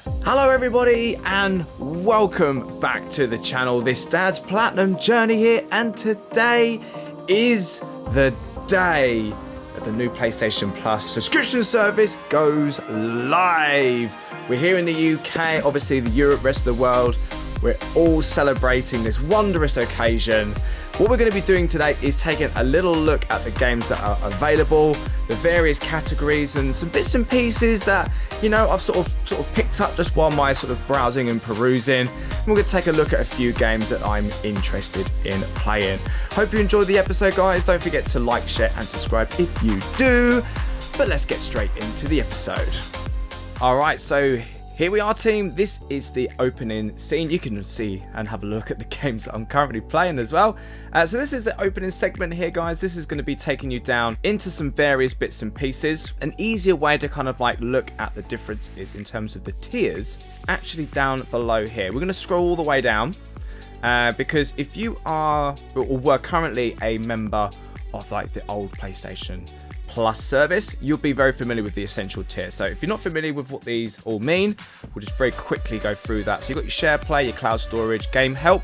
Hello everybody and welcome back to the channel. This Dad's Platinum Journey here, and today is the day that the new PlayStation Plus subscription service goes live. We're here in the UK, obviously the Europe, rest of the world. We're all celebrating this wondrous occasion. What we're going to be doing today is taking a little look at the games that are available, the various categories, and some bits and pieces that, you know, I've sort of picked up just while my sort of browsing and perusing. And we're going to take a look at a few games that I'm interested in playing. Hope you enjoyed the episode, guys. Don't forget to like, share, and subscribe if you do. But let's get straight into the episode. All right, so here we are, team. This is the opening scene. You can see and have a look at the games that I'm currently playing as well. So this is the opening segment here, guys. This is going to be taking you down into some various bits and pieces. An easier way to kind of like look at the differences in terms of the tiers is actually down below here. We're going to scroll all the way down because if you are or were currently a member of like the old PlayStation Plus service, you'll be very familiar with the essential tier. So if you're not familiar with what these all mean, we'll just very quickly go through that. So you've got your share play, your cloud storage, game help,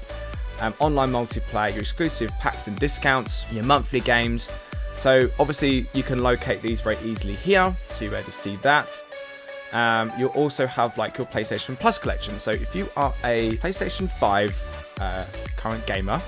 online multiplayer, your exclusive packs and discounts, your monthly games. So obviously you can locate these very easily here, so you're able to see that. You'll also have like your PlayStation Plus collection. So if you are a PlayStation 5 current gamer,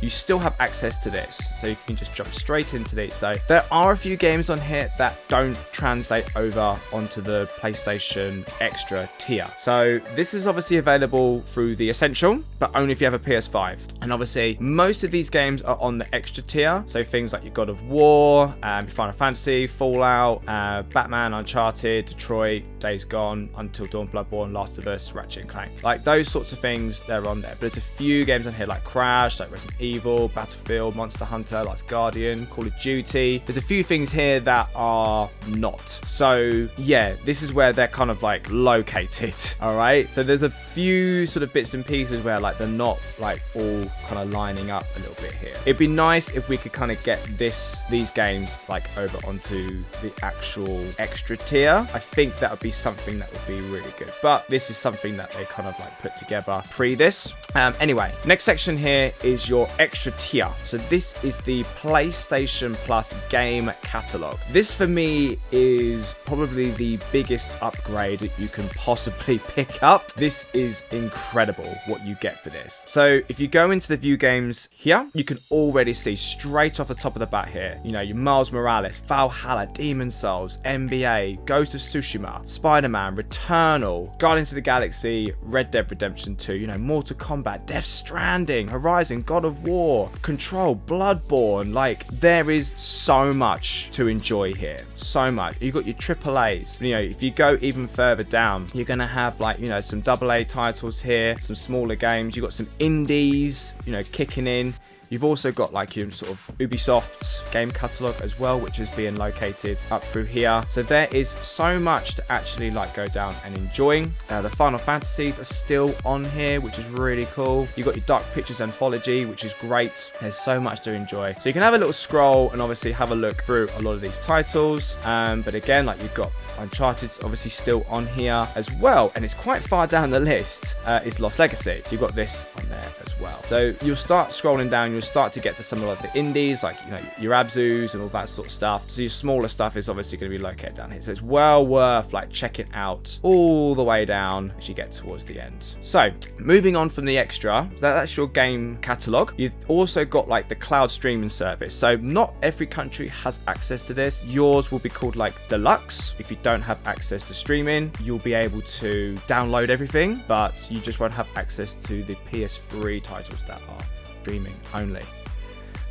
you still have access to this, so you can just jump straight into these. So there are a few games on here that don't translate over onto the PlayStation Extra tier. So this is obviously available through the Essential, but only if you have a PS5. And obviously most of these games are on the Extra tier, so things like your God of War, your Final Fantasy, Fallout, Batman, Uncharted, Detroit, Days Gone, Until Dawn, Bloodborne, Last of Us, Ratchet & Clank. Like those sorts of things, they're on there. But there's a few games on here like Crash, like Resident Evil, Battlefield, Monster Hunter, Last Guardian, Call of Duty. There's a few things here that are not. So yeah, this is where they're kind of like located. All right. So there's a few sort of bits and pieces where like they're not like all kind of lining up a little bit here. It'd be nice if we could kind of get these games like over onto the actual extra tier. I think that would be something that would be really good. But this is something that they kind of like put together pre this. Anyway, next section here is your extra tier. So this is the PlayStation Plus game catalog. This for me is probably the biggest upgrade that you can possibly pick up. This is incredible what you get for this. So if you go into the view games here, you can already see straight off the top of the bat here, you know, your Miles Morales, Valhalla, Demon's Souls, NBA, Ghost of Tsushima, Spider-Man, Returnal, Guardians of the Galaxy, Red Dead Redemption 2, you know, Mortal Kombat, Death Stranding, Horizon, God of War, Control, Bloodborne. Like there is so much to enjoy here, so much. You've got your AAAs. You know, if you go even further down, you're gonna have like, you know, some AA titles here, some smaller games. You've got some indies, you know, kicking in. You've also got like your sort of Ubisoft's game catalog as well, which is being located up through here. So there is so much to actually like go down and enjoy. The Final Fantasies are still on here, which is really cool. You've got your Dark Pictures Anthology, which is great. There's so much to enjoy. So you can have a little scroll and obviously have a look through a lot of these titles. But again, like you've got Uncharted's obviously still on here as well, and it's quite far down the list is Lost Legacy, so you've got this on there as well. So you'll start scrolling down, you'll start to get to some of like the indies, like, you know, your Abzus and all that sort of stuff. So your smaller stuff is obviously going to be located down here, so it's well worth like checking out all the way down as you get towards the end. So moving on from the extra, that's your game catalog. You've also got like the cloud streaming service, so not every country has access to this. Yours will be called like Deluxe. If you don't have access to streaming, you'll be able to download everything, but you just won't have access to the PS3 titles that are streaming only.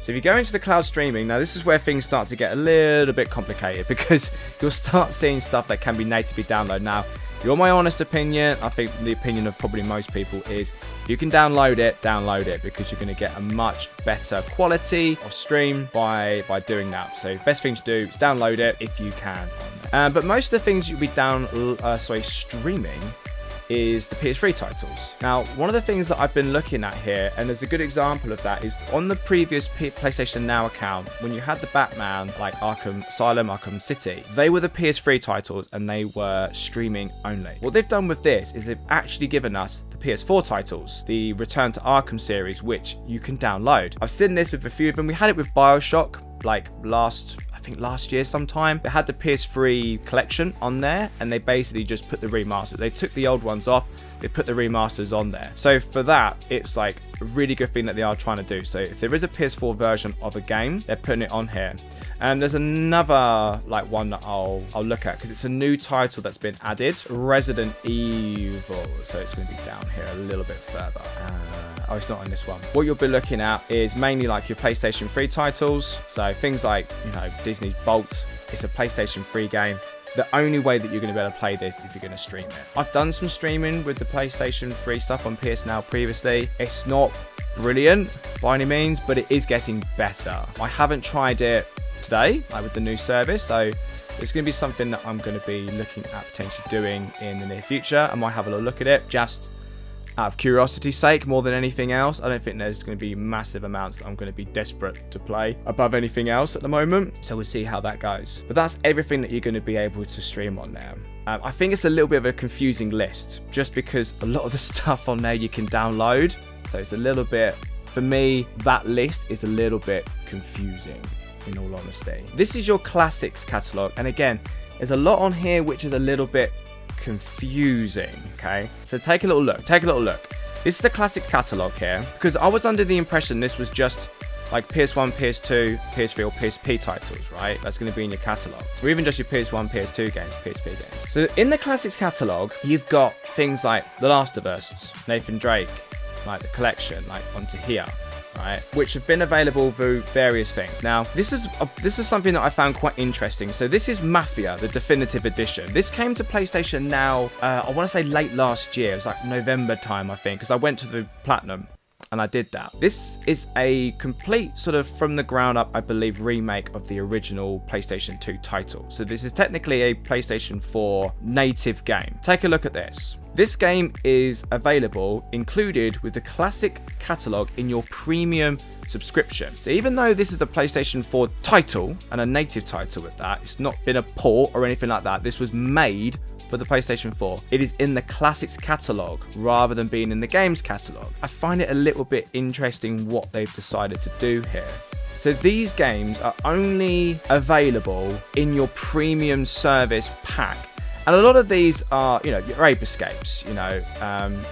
So if you go into the cloud streaming, now this is where things start to get a little bit complicated, because you'll start seeing stuff that can be natively downloaded. Now, if you want my honest opinion, I think the opinion of probably most people is if you can download it, because you're going to get a much better quality of stream by doing that. So best thing to do is download it if you can. But most of the things you'll be streaming is the PS3 titles. Now, one of the things that I've been looking at here, and there's a good example of that, is on the previous PlayStation Now account, when you had the Batman, like Arkham Asylum, Arkham City, they were the PS3 titles and they were streaming only. What they've done with this is they've actually given us the PS4 titles, the Return to Arkham series, which you can download. I've seen this with a few of them. We had it with BioShock, like last year sometime. They had the PS3 collection on there, and they basically just put the remaster. They took the old ones off, they put the remasters on there. So for that, it's like a really good thing that they are trying to do. So if there is a PS4 version of a game, they're putting it on here. And there's another like one that I'll look at because it's a new title that's been added, Resident Evil. So it's going to be down here a little bit further. Oh, it's not on this one. What you'll be looking at is mainly like your PlayStation 3 titles. So things like, you know, Disney's Bolt. It's a PlayStation 3 game. The only way that you're going to be able to play this is if you're going to stream it. I've done some streaming with the PlayStation 3 stuff on PS Now previously. It's not brilliant by any means, but it is getting better. I haven't tried it today, like with the new service. So it's going to be something that I'm going to be looking at potentially doing in the near future. I might have a little look at it just out of curiosity's sake more than anything else. I don't think there's going to be massive amounts that I'm going to be desperate to play above anything else at the moment. So we'll see how that goes. But that's everything that you're going to be able to stream on there. I think it's a little bit of a confusing list just because a lot of the stuff on there you can download. So it's a little bit, for me, that list is a little bit confusing in all honesty. This is your classics catalog. And again, there's a lot on here which is a little bit confusing. Okay, so take a little look. This is the classic catalog here because I was under the impression this was just like PS1, PS2, PS3 or PSP titles, right? That's going to be in your catalog, or even just your PS1, PS2 games, PSP games. So in the classics catalog, you've got things like The Last of Us, Nathan Drake, like the collection, like onto here, right, which have been available through various things. Now, this is something that I found quite interesting. So this is Mafia, the definitive edition. This came to PlayStation Now, I want to say late last year. It was like November time, I think, because I went to the Platinum and I did that. This is a complete sort of from the ground up, I believe, remake of the original PlayStation 2 title. So this is technically a PlayStation 4 native game. Take a look at this. This game is available included with the classic catalog in your premium subscription. So even though this is a PlayStation 4 title and a native title with that, it's not been a port or anything like that. This was made for the PlayStation 4. It is in the classics catalog rather than being in the games catalog. I find it a little bit interesting what they've decided to do here. So these games are only available in your premium service pack. And a lot of these are, you know, your Abe Escapes, you know,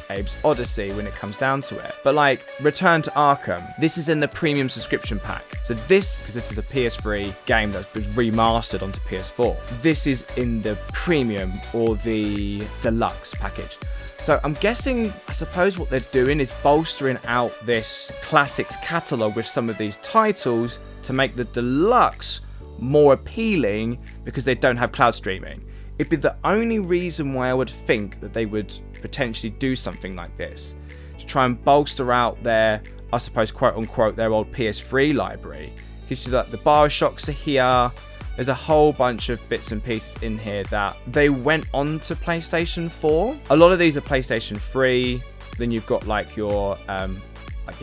Abe's Odyssey when it comes down to it. But like Return to Arkham, this is in the premium subscription pack. So this, because this is a PS3 game that was remastered onto PS4, this is in the premium or the deluxe package. So I'm guessing, I suppose what they're doing is bolstering out this classics catalog with some of these titles to make the deluxe more appealing because they don't have cloud streaming. It'd be the only reason why I would think that they would potentially do something like this, to try and bolster out their, I suppose, quote unquote, their old PS3 library. Because you like the BioShocks are here. There's a whole bunch of bits and pieces in here that they went on to PlayStation 4. A lot of these are PlayStation 3. Then you've got like your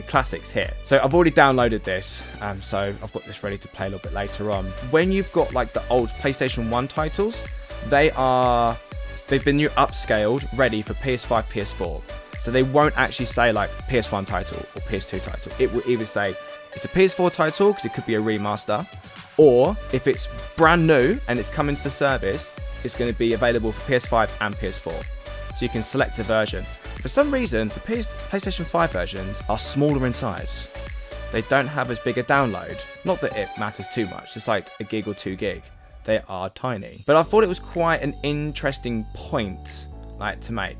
classics here. So I've already downloaded this, so I've got this ready to play a little bit later on. When you've got like the old PlayStation 1 titles, they've been new upscaled, ready for PS5, PS4. So they won't actually say like PS1 title or PS2 title. It will either say it's a PS4 title because it could be a remaster, or if it's brand new and it's coming to the service, it's going to be available for PS5 and PS4. So you can select a version. For some reason, the PlayStation 5 versions are smaller in size. They don't have as big a download. Not that it matters too much. It's like a gig or 2 gig. They are tiny. But I thought it was quite an interesting point to make.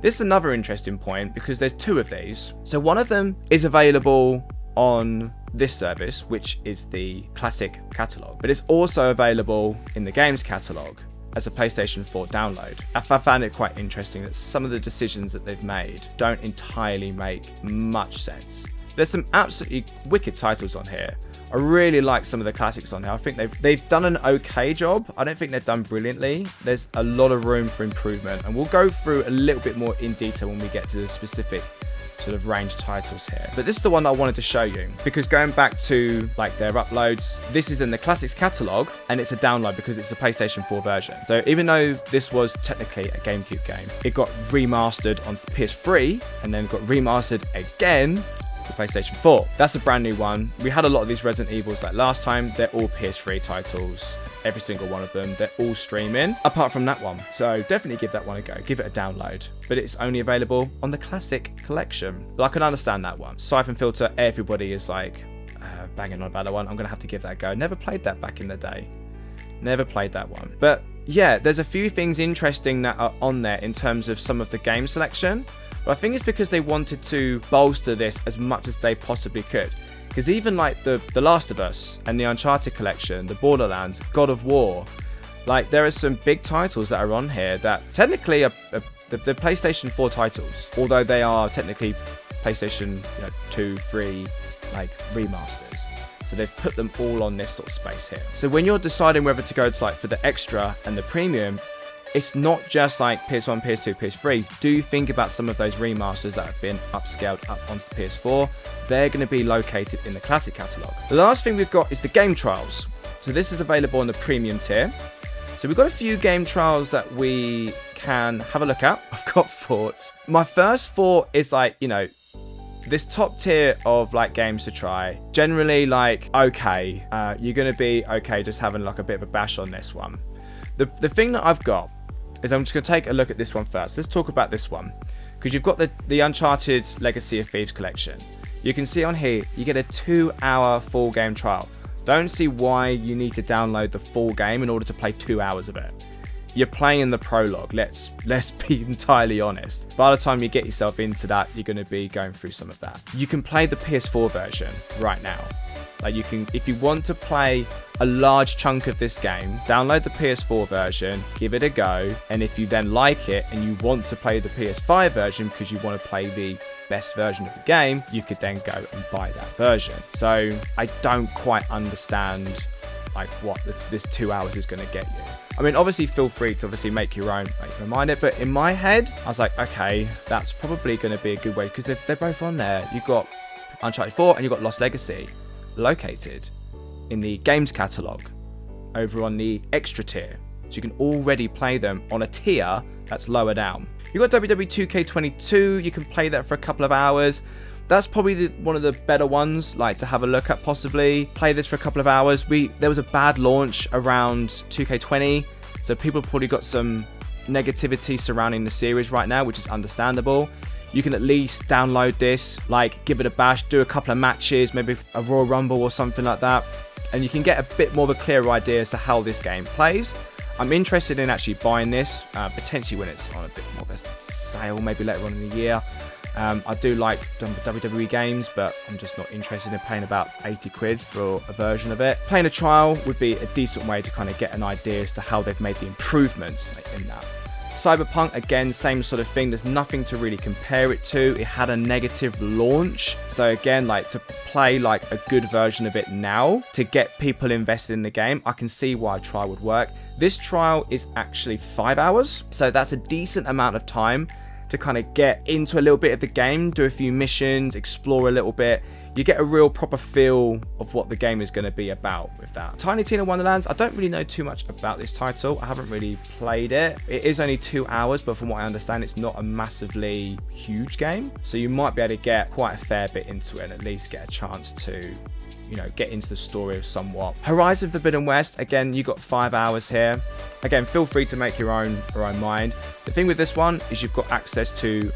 This is another interesting point because there's 2 of these. So one of them is available on this service, which is the classic catalog, but it's also available in the games catalog as a PlayStation 4 download. I found it quite interesting that some of the decisions that they've made don't entirely make much sense. There's some absolutely wicked titles on here. I really like some of the classics on here. I think they've done an okay job. I don't think they've done brilliantly. There's a lot of room for improvement, and we'll go through a little bit more in detail when we get to the specific sort of range titles here. But this is the one that I wanted to show you, because going back to like their uploads, this is in the classics catalog, and it's a download because it's a PlayStation 4 version. So even though this was technically a GameCube game, it got remastered onto the PS3 and then got remastered again to PlayStation 4. That's a brand new one. We had a lot of these Resident Evils like last time. They're all PS3 titles. Every single one of them. They're all streaming, apart from that one. So definitely give that one a go. Give it a download. But it's only available on the Classic Collection. But I can understand that one. Siphon Filter, everybody is like banging on about that one. I'm going to have to give that a go. Never played that back in the day. Never played that one. But yeah, there's a few things interesting that are on there in terms of some of the game selection. But I think it's because they wanted to bolster this as much as they possibly could. Because even like the Last of Us and the Uncharted collection, the Borderlands, God of War, like there are some big titles that are on here that technically are the PlayStation 4 titles, although they are technically PlayStation 2, 3 like remasters. So they've put them all on this sort of space here. So when you're deciding whether to go to like for the extra and the premium, it's not just like PS1, PS2, PS3. Do think about some of those remasters that have been upscaled up onto the PS4. They're going to be located in the Classic Catalogue. The last thing we've got is the game trials. So this is available on the premium tier. So we've got a few game trials that we can have a look at. I've got thoughts. My first thought is like, this top tier of like games to try. Generally like, okay, you're going to be okay just having like a bit of a bash on this one. The thing that I've got is I'm just going to take a look at this one first. Let's talk about this one. Because you've got the Uncharted Legacy of Thieves collection. You can see on here, you get a 2-hour full game trial. Don't see why you need to download the full game in order to play 2 hours of it. You're playing the prologue, let's be entirely honest. By the time you get yourself into that, you're going to be going through some of that. You can play the PS4 version right now. Like you can, if you want to play a large chunk of this game, download the PS4 version, give it a go, and if you then like it and you want to play the PS5 version because you want to play the best version of the game, you could then go and buy that version. So I don't quite understand like what this 2 hours is going to get you. I mean, obviously feel free to obviously make your own mind it, but in my head, I was like, okay, that's probably going to be a good way because they're both on there. You've got Uncharted 4 and you've got Lost Legacy located in the games catalog over on the extra tier, so you can already play them on a tier that's lower down. You've got WWE 2K22, you can play that for a couple of hours. That's probably one of the better ones, like to have a look at possibly. Play this for a couple of hours. There was a bad launch around 2K20, so people probably got some negativity surrounding the series right now, which is understandable. You can at least download this, like give it a bash, do a couple of matches, maybe a Royal Rumble or something like that, and you can get a bit more of a clearer idea as to how this game plays. I'm interested in actually buying this, potentially when it's on a bit more of a sale, maybe later on in the year. I do like WWE games, but I'm just not interested in paying about 80 quid for a version of it. Playing a trial would be a decent way to kind of get an idea as to how they've made the improvements in that. Cyberpunk, again, same sort of thing. There's nothing to really compare it to. It had a negative launch. So again, like to play like a good version of it now to get people invested in the game, I can see why a trial would work. This trial is actually 5 hours. So that's a decent amount of time to kind of get into a little bit of the game, do a few missions, explore a little bit. You get a real proper feel of what the game is going to be about with that. Tiny Tina Wonderlands, I don't really know too much about this title. I haven't really played it. It is only 2 hours, but from what I understand, it's not a massively huge game. So you might be able to get quite a fair bit into it and at least get a chance to, get into the story somewhat. Horizon Forbidden West, again, you got 5 hours here. Again, feel free to make your own mind. The thing with this one is you've got access to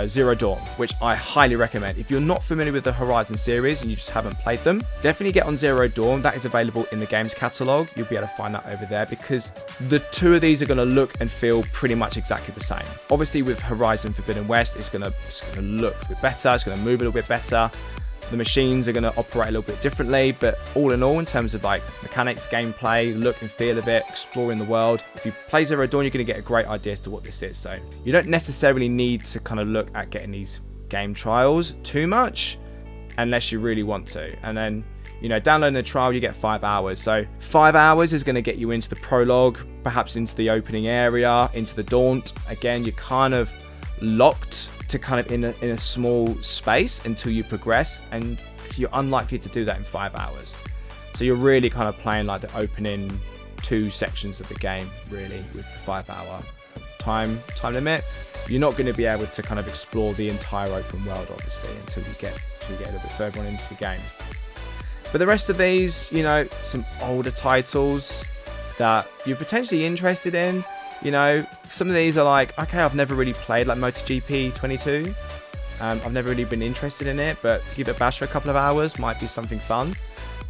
Zero Dawn, which I highly recommend. If you're not familiar with the Horizon series and you just haven't played them, definitely get on Zero Dawn. That is available in the games catalog. You'll be able to find that over there because the two of these are going to look and feel pretty much exactly the same. Obviously with Horizon Forbidden West, it's going to look a bit better. It's going to move a little bit better. The machines are going to operate a little bit differently, but all in all, in terms of like mechanics, gameplay, look and feel of it, exploring the world, if you play Zero Dawn, you're going to get a great idea as to what this is. So you don't necessarily need to kind of look at getting these game trials too much unless you really want to. And then You know, downloading the trial, you get 5 hours. So 5 hours is going to get you into the prologue, perhaps into the opening area, into the Daunt. Again, you're kind of locked to kind of in a small space until you progress, and you're unlikely to do that in 5 hours. So you're really kind of playing like the opening 2 sections of the game, really, with the 5 hour time limit. You're not going to be able to kind of explore the entire open world, obviously, until you get a little bit further on into the game. But the rest of these, you know, some older titles that you're potentially interested in. You know, some of these are like, okay, I've never really played like MotoGP 22. I've never really been interested in it, but to give it a bash for a couple of hours might be something fun.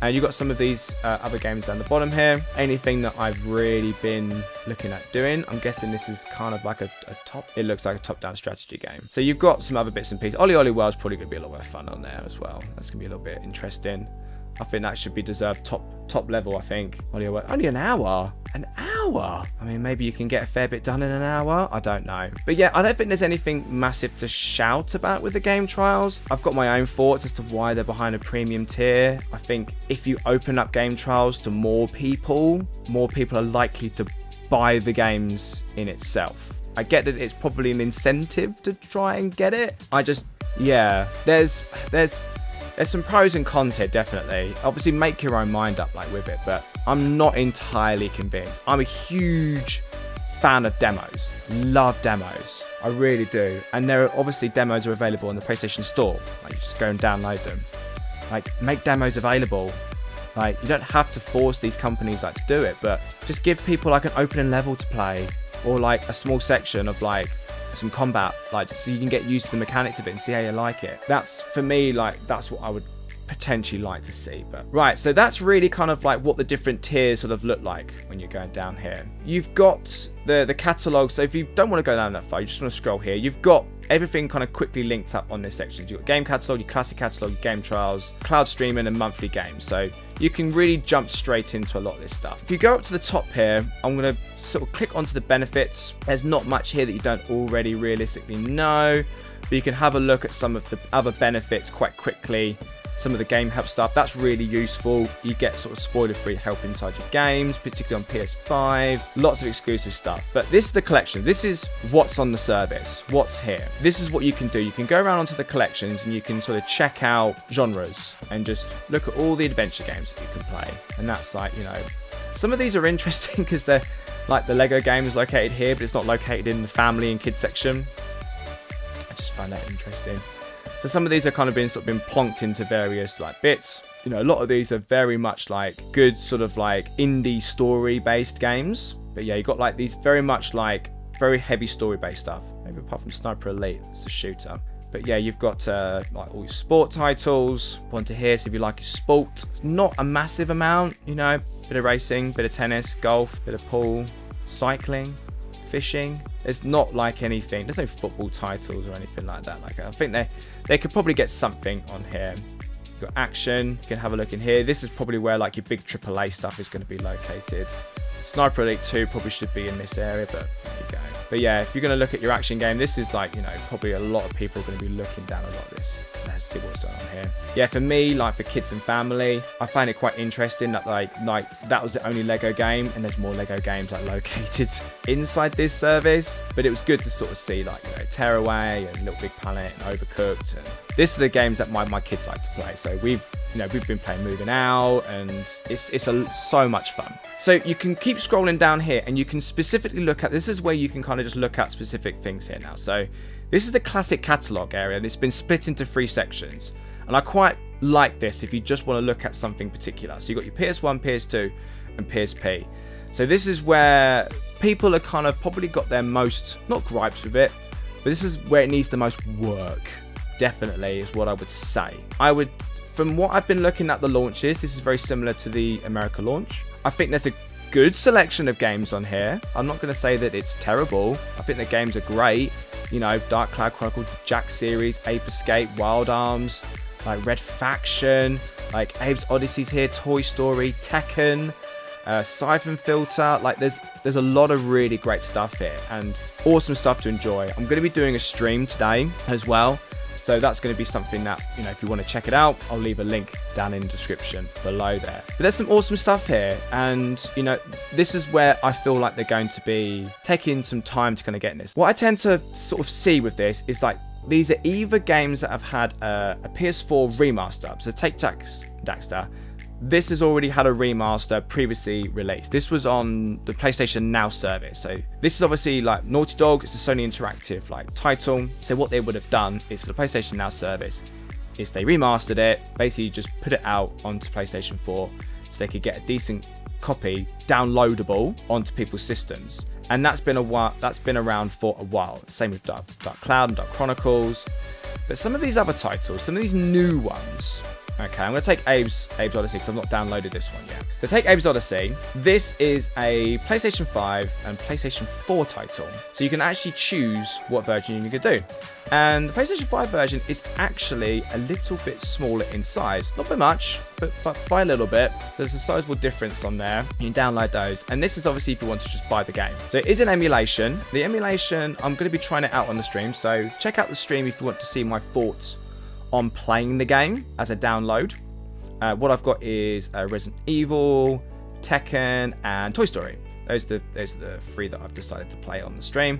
And you've got some of these other games down the bottom here. Anything that I've really been looking at doing. I'm guessing this is kind of like it looks like a top-down strategy game. So you've got some other bits and pieces. Ollie Ollie World's probably going to be a lot more fun on there as well. That's going to be a little bit interesting. I think that should be deserved top level, I think. Only an hour. An hour? I mean, maybe you can get a fair bit done in an hour. I don't know. But yeah, I don't think there's anything massive to shout about with the game trials. I've got my own thoughts as to why they're behind a premium tier. I think if you open up game trials to more people are likely to buy the games in itself. I get that it's probably an incentive to try and get it. There's some pros and cons here, definitely. Obviously, make your own mind up like with it, but I'm not entirely convinced. I'm a huge fan of demos. Love demos. I really do. And there are obviously demos are available on the PlayStation Store. Like, you just go and download them. Like, make demos available. Like, you don't have to force these companies like to do it, but just give people like an opening level to play, or like a small section of like some combat, like, so you can get used to the mechanics of it and see how you like it. That's, for me, like, that's what I would potentially like to see. But right, so that's really kind of like what the different tiers sort of look like when you're going down here. You've got the catalog. So if you don't want to go down that far, you just want to scroll here, you've got everything kind of quickly linked up on this section. You've got game catalog, your classic catalog, your game trials, cloud streaming, and monthly games. So you can really jump straight into a lot of this stuff. If you go up to the top here, I'm going to sort of click onto the benefits. There's not much here that you don't already realistically know, but you can have a look at some of the other benefits quite quickly. Some of the game help stuff, that's really useful. You get sort of spoiler-free help inside your games, particularly on PS5. Lots of exclusive stuff. But this is the collection. This is what's on the service, what's here. This is what you can do. You can go around onto the collections and you can sort of check out genres and just look at all the adventure games that you can play. And that's like, you know, some of these are interesting because they're like the Lego game is located here, but it's not located in the family and kids section. I just find that interesting. So some of these are kind of been plonked into various like bits. You know, a lot of these are very much like good sort of like indie story based games. But yeah, you got like these very much like very heavy story based stuff. Maybe apart from Sniper Elite, it's a shooter. But yeah, you've got like all your sport titles onto here. So if you like your sport, not a massive amount, you know, bit of racing, bit of tennis, golf, bit of pool, cycling, fishing. There's not like anything, there's no football titles or anything like that. Like, I think they could probably get something on here. You've got action, you can have a look in here. This is probably where like your big AAA stuff is going to be located. Sniper Elite 2 probably should be in this area, but there you go. But yeah, if you're going to look at your action game, this is like, you know, probably a lot of people are going to be looking down a lot of this. Let's see what's on here. Yeah, for me, like for kids and family, I find it quite interesting that like that was the only Lego game, and there's more Lego games like located inside this service. But it was good to sort of see like, you know, Tearaway and Little Big Planet and Overcooked, and this are the games that my kids like to play. So we've been playing Moving Out, and it's so much fun. So you can keep scrolling down here, and you can specifically look at, this is where you can kind of just look at specific things here now. So this is the classic catalog area, and it's been split into 3 sections. And I quite like this if you just want to look at something particular. So you've got your PS1, PS2, and PSP. So this is where people are kind of probably got their most, not gripes with it, but this is where it needs the most work. Definitely is what I would say. From what I've been looking at the launches, this is very similar to the America launch. I think there's a good selection of games on here. I'm not going to say that it's terrible. I think the games are great. You know, Dark Cloud Chronicles, Jack series, Ape Escape, Wild Arms, like Red Faction, like Abe's Odyssey's here, Toy Story, Tekken, Siphon Filter. Like there's a lot of really great stuff here and awesome stuff to enjoy. I'm going to be doing a stream today as well. So that's going to be something that, you know, if you want to check it out, I'll leave a link down in the description below there. But there's some awesome stuff here. And, you know, this is where I feel like they're going to be taking some time to kind of get in this. What I tend to sort of see with this is like, these are either games that have had a PS4 remaster. So take Daxter. This has already had a remaster previously released. This was on the PlayStation Now service. So this is obviously like Naughty Dog. It's a Sony Interactive like title. So what they would have done is for the PlayStation Now service is they remastered it, basically just put it out onto PlayStation 4 so they could get a decent copy downloadable onto people's systems. And that's been around for a while. Same with Dark Cloud and Dark Chronicles. But some of these other titles, some of these new ones. Okay, I'm going to take Abe's Odyssey because I've not downloaded this one yet. So take Abe's Odyssey. This is a PlayStation 5 and PlayStation 4 title. So you can actually choose what version you're going to do. And the PlayStation 5 version is actually a little bit smaller in size. Not by much, but by a little bit. So there's a sizable difference on there. You can download those. And this is obviously if you want to just buy the game. So it is an emulation. The emulation, I'm going to be trying it out on the stream. So check out the stream if you want to see my thoughts on playing the game as a download. What I've got is Resident Evil, Tekken, and Toy Story. Those are the 3 that I've decided to play on the stream.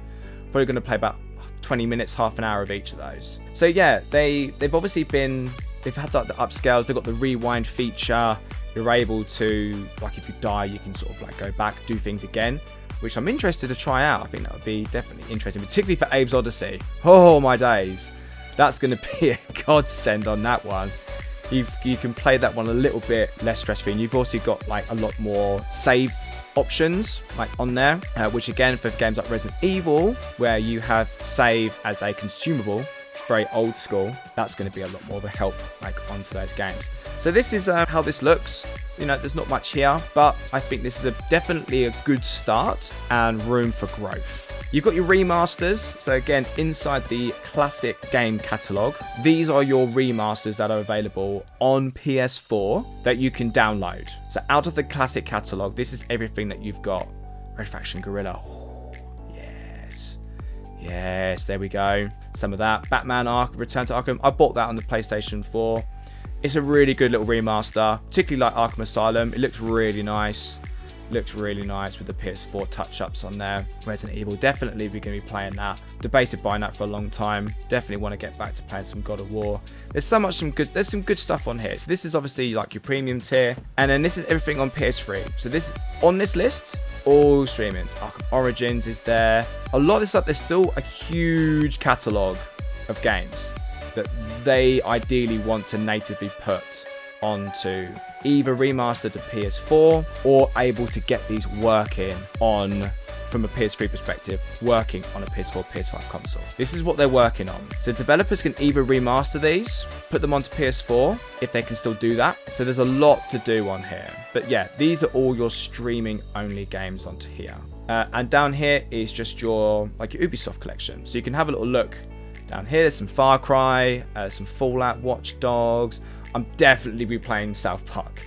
Probably going to play about 20 minutes, half an hour of each of those. So yeah, they've obviously they've had like the upscales. They've got the rewind feature. You're able to, like, if you die, you can sort of like go back, do things again, which I'm interested to try out. I think that would be definitely interesting, particularly for Abe's Odyssey. Oh my days. That's going to be a godsend on that one. You can play that one a little bit less stress-free. And you've also got like a lot more save options like on there, which again for games like Resident Evil, where you have save as a consumable, it's very old school. That's going to be a lot more of a help like onto those games. So this is how this looks. You know, there's not much here, but I think this is definitely a good start and room for growth. You've got your remasters. So again, inside the classic game catalog, these are your remasters that are available on PS4 that you can download. So out of the classic catalog, this is everything that you've got. Red Faction Guerrilla. Ooh, yes, there we go. Some of that. Batman Return to Arkham. I bought that on the PlayStation 4. It's a really good little remaster, particularly like Arkham Asylum. It looks really nice. Looks really nice with the PS4 touch-ups on there. Resident Evil, definitely we're going to be playing that. Debated buying that for a long time. Definitely want to get back to playing some God of War. There's some good stuff on here. So this is obviously like your premium tier. And then this is everything on PS3. So this on this list, all streamings. Arkham Origins is there. A lot of this stuff, there's still a huge catalogue of games that they ideally want to natively put onto either remastered to PS4 or able to get these working on, from a PS3 perspective, working on a PS4, PS5 console. This is what they're working on. So developers can either remaster these, put them onto PS4, if they can still do that. So there's a lot to do on here. But yeah, these are all your streaming only games onto here. And down here is just your Ubisoft collection. So you can have a little look down here. There's some Far Cry, some Fallout, Watch Dogs. I'm definitely replaying South Park.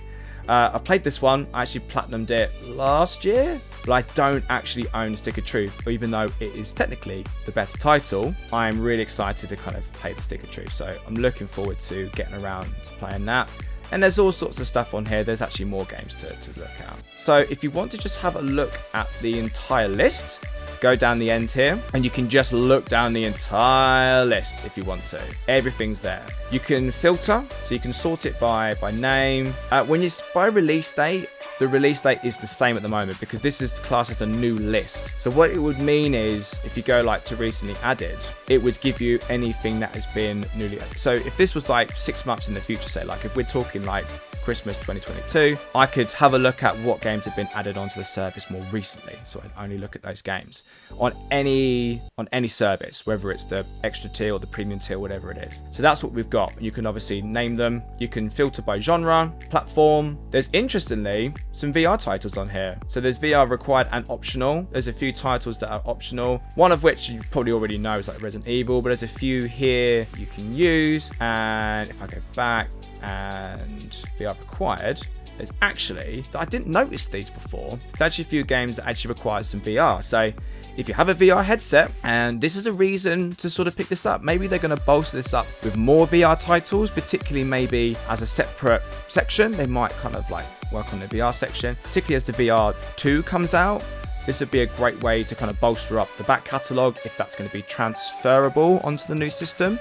I played this one. I actually platinumed it last year, but I don't actually own Stick of Truth. Even though it is technically the better title, I'm really excited to kind of play the Stick of Truth. So I'm looking forward to getting around to playing that. And there's all sorts of stuff on here. There's actually more games to look at. So if you want to just have a look at the entire list, go down the end here and you can just look down the entire list if you want to. Everything's there. You can filter, so you can sort it by name. When you by release date, the release date is the same at the moment because this is classed as a new list. So what it would mean is if you go like to recently added, it would give you anything that has been newly added. So if this was like 6 months in the future, say like if we're talking like Christmas 2022, I could have a look at what games have been added onto the service more recently. So I'd only look at those games on any service, whether it's the extra tier or the premium tier, whatever it is. So that's what we've got. You can obviously name them. You can filter by genre, platform. There's interestingly some VR titles on here. So there's VR required and optional. There's a few titles that are optional. One of which you probably already know is like Resident Evil, but there's a few here you can use. And if I go back and VR I've acquired, there's actually, I didn't notice these before, there's actually a few games that actually require some VR. So if you have a VR headset, and this is a reason to sort of pick this up, maybe they're going to bolster this up with more VR titles, particularly maybe as a separate section. They might kind of like work on the VR section, particularly as the VR 2 comes out. This would be a great way to kind of bolster up the back catalogue if that's going to be transferable onto the new system.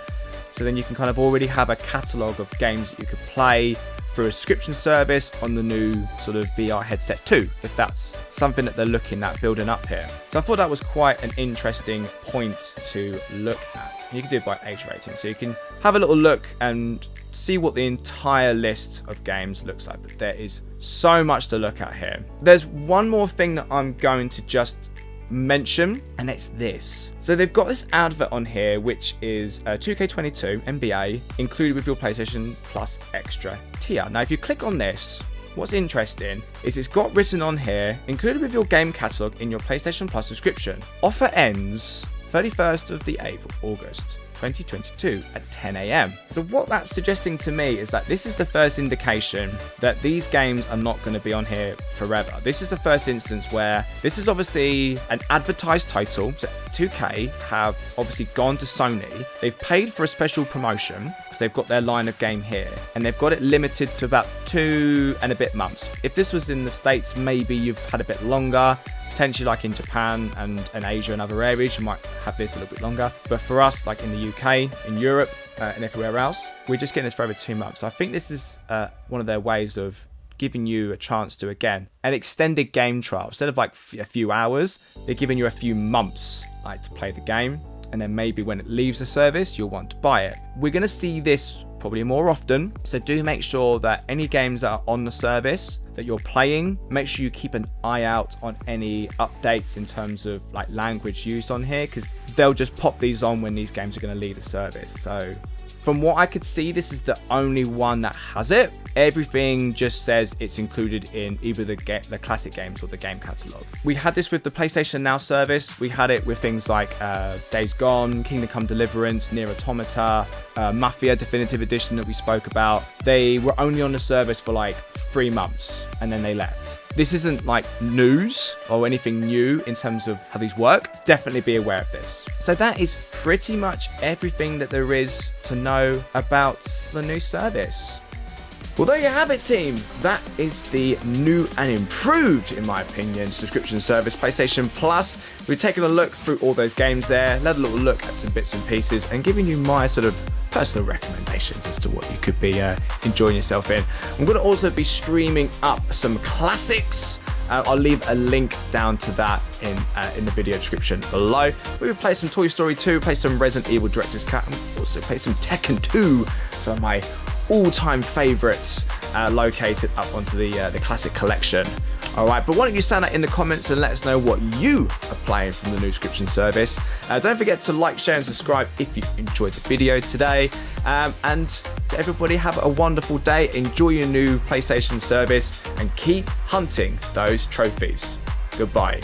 So then you can kind of already have a catalogue of games that you could play through a subscription service on the new sort of VR headset too, if that's something that they're looking at building up here. So I thought that was quite an interesting point to look at. And you can do it by age rating. So you can have a little look and see what the entire list of games looks like. But there is so much to look at here. There's one more thing that I'm going to just mention, and it's this. So they've got this advert on here, which is 2K22 NBA included with your PlayStation Plus Extra tier. Now, if you click on this, what's interesting is it's got written on here, included with your game catalog in your PlayStation Plus subscription. Offer ends 31st of the 8th of August. 2022 at 10 a.m. So what that's suggesting to me is that this is the first indication that these games are not going to be on here forever. This is the first instance where this is obviously an advertised title. So 2K have obviously gone to Sony. They've paid for a special promotion because they've got their line of game here, and they've got it limited to about 2 and a bit months. If this was in the States, maybe you've had a bit longer. Potentially like in Japan and Asia and other areas, you might have this a little bit longer. But for us, like in the UK, in Europe, and everywhere else, we're just getting this for over 2 months. So I think this is one of their ways of giving you a chance to, again, an extended game trial. Instead of like a few hours, they're giving you a few months like to play the game. And then maybe when it leaves the service, you'll want to buy it. We're going to see this probably more often. So do make sure that any games that are on the service that you're playing, make sure you keep an eye out on any updates in terms of like language used on here, because they'll just pop these on when these games are going to leave the service. So from what I could see, this is the only one that has it. Everything just says it's included in either the classic games or the game catalog. We had this with the PlayStation Now service. We had it with things like Days Gone, Kingdom Come Deliverance, Nier Automata, Mafia Definitive Edition that we spoke about. They were only on the service for like 3 months and then they left. This isn't like news or anything new in terms of how these work. Definitely be aware of this. So that is pretty much everything that there is to know about the new service. Well, there you have it, team. That is the new and improved, in my opinion, subscription service, PlayStation Plus. We've taken a look through all those games there, had a little look at some bits and pieces, and giving you my sort of personal recommendations as to what you could be enjoying yourself in. I'm going to also be streaming up some classics. I'll leave a link down to that in the video description below. We will play some Toy Story 2, play some Resident Evil Director's Cut, and also play some Tekken 2, some of my all-time favorites located up onto the classic collection. Alright, but why don't you stand out in the comments and let us know what you are playing from the new subscription service. Don't forget to like, share and subscribe if you enjoyed the video today. And to everybody, have a wonderful day, enjoy your new PlayStation service and keep hunting those trophies. Goodbye.